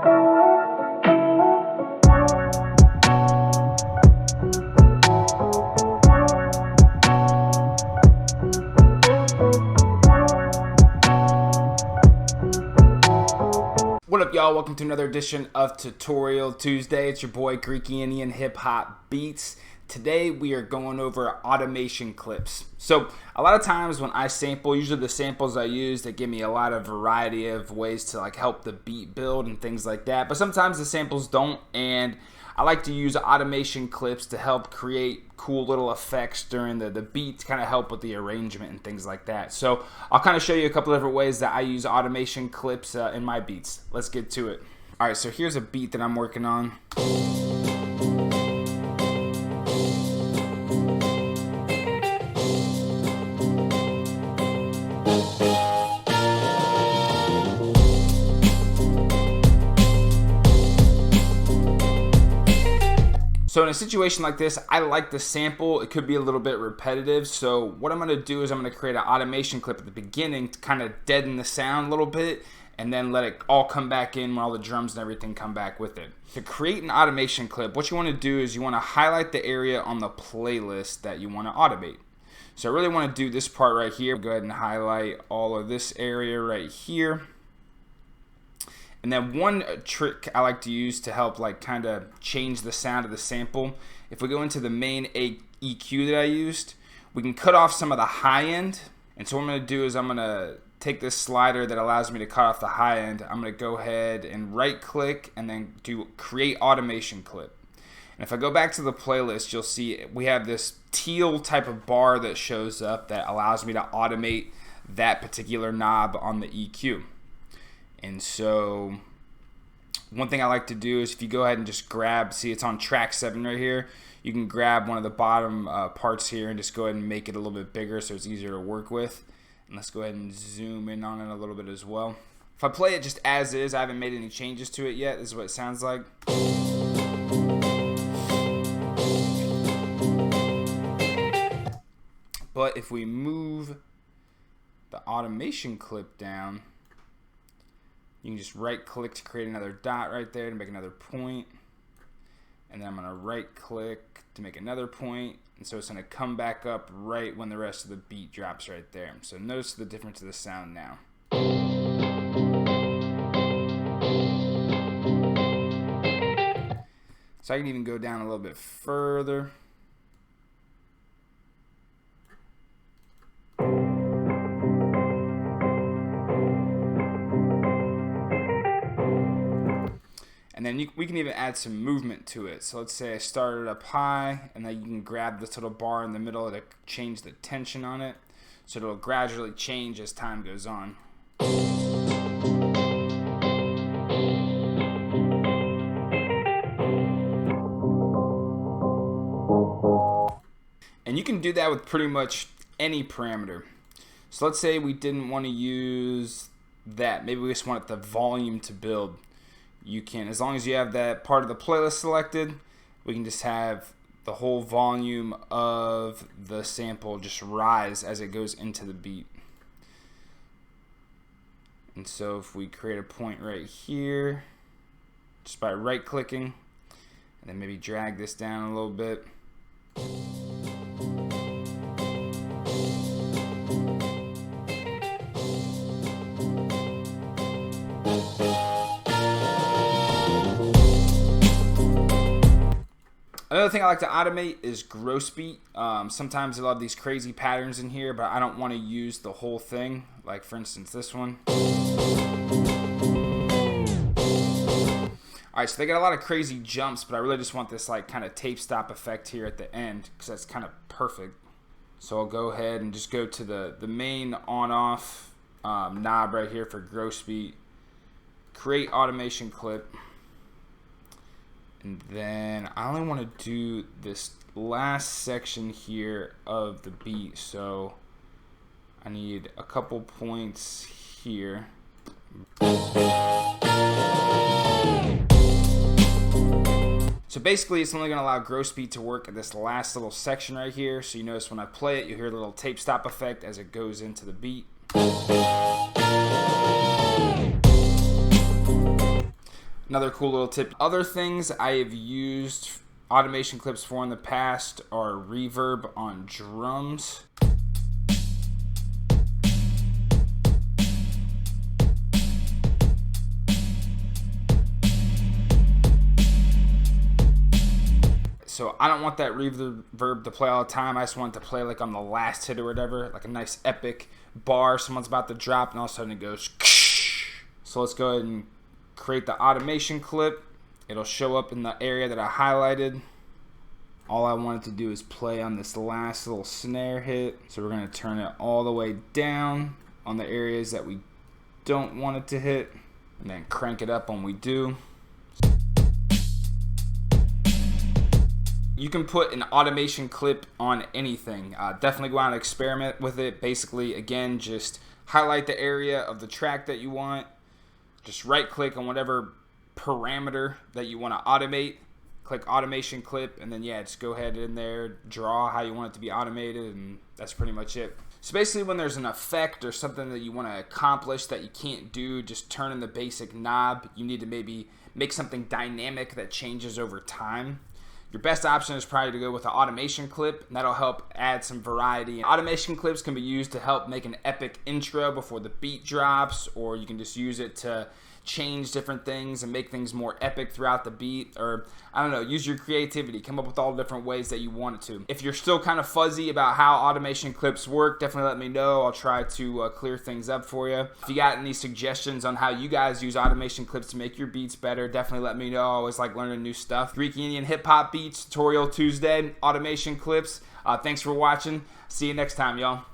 What up, y'all? Welcome to another edition of Tutorial Tuesday. It's your boy Greeky Indian Hip Hop Beats. Today we are going over automation clips. So a lot of times when I sample, usually the samples I use, they give me a lot of variety of ways to like help the beat build and things like that. But sometimes the samples don't, and I like to use automation clips to help create cool little effects during the beat to kind of help with the arrangement and things like that. So I'll kind of show you a couple different ways that I use automation clips in my beats. Let's get to it. All right, so here's a beat that I'm working on. So in a situation like this, I like the sample. It could be a little bit repetitive. So what I'm gonna do is I'm gonna create an automation clip at the beginning to kind of deaden the sound a little bit and then let it all come back in when all the drums and everything come back with it. To create an automation clip, what you wanna do is you wanna highlight the area on the playlist that you wanna automate. So I really wanna do this part right here. Go ahead and highlight all of this area right here. And then one trick I like to use to help like kind of change the sound of the sample, if we go into the main EQ that I used, we can cut off some of the high end. And so what I'm going to do is I'm going to take this slider that allows me to cut off the high end. I'm going to go ahead and right click and then do create automation clip. And if I go back to the playlist, you'll see we have this teal type of bar that shows up that allows me to automate that particular knob on the EQ. And so one thing I like to do is if you go ahead and just grab, see it's on track 7 right here, you can grab one of the bottom parts here and just go ahead and make it a little bit bigger so it's easier to work with. And let's go ahead and zoom in on it a little bit as well. If I play it just as is, I haven't made any changes to it yet. This is what it sounds like. But if we move the automation clip down, you can just right click to create another dot right there to make another point. And then I'm going to right click to make another point. And so it's going to come back up right when the rest of the beat drops right there. So notice the difference of the sound now. So I can even go down a little bit further. And then we can even add some movement to it. So let's say I started up high, and then you can grab this little bar in the middle to change the tension on it. So it'll gradually change as time goes on. And you can do that with pretty much any parameter. So let's say we didn't want to use that. Maybe we just want the volume to build. You can, as long as you have that part of the playlist selected, we can just have the whole volume of the sample just rise as it goes into the beat. And so if we create a point right here, just by right clicking, and then maybe drag this down a little bit. Another thing I like to automate is gross beat. Sometimes I love these crazy patterns in here, but I don't want to use the whole thing. Like for instance, this one. Alright, so they got a lot of crazy jumps, but I really just want this like kind of tape stop effect here at the end because that's kind of perfect. So I'll go ahead and just go to the main on-off knob right here for gross beat. Create automation clip. And then I only want to do this last section here of the beat, so I need a couple points here. So basically it's only going to allow gross beat to work at this last little section right here. So you notice when I play it, you hear the little tape stop effect as it goes into the beat. Another cool little tip. Other things I have used automation clips for in the past are reverb on drums. So I don't want that reverb to play all the time. I just want it to play like on the last hit or whatever, like a nice epic bar someone's about to drop and all of a sudden it goes. So let's go ahead and create the automation clip. It'll show up in the area that I highlighted. All I wanted to do is play on this last little snare hit. So we're going to turn it all the way down on the areas that we don't want it to hit, and then crank it up when we do. You can put an automation clip on anything. Definitely go out and experiment with it. Basically, again, just highlight the area of the track that you want. Just right click on whatever parameter that you want to automate. Click automation clip, and then just go ahead in there, draw how you want it to be automated, and that's pretty much it. So basically, when there's an effect or something that you want to accomplish that you can't do just turning the basic knob, you need to maybe make something dynamic that changes over time. Your best option is probably to go with an automation clip, and that'll help add some variety. Automation clips can be used to help make an epic intro before the beat drops, or you can just use it to change different things and make things more epic throughout the beat, or I don't know, use your creativity, come up with all the different ways that you want it to. If you're still kind of fuzzy about how automation clips work, definitely let me know. I'll try to clear things up for you. If you got any suggestions on how you guys use automation clips to make your beats better, definitely let me know. I always like learning new stuff. Greek Indian hip hop beats tutorial Tuesday, automation clips. Thanks for watching. See you next time, y'all.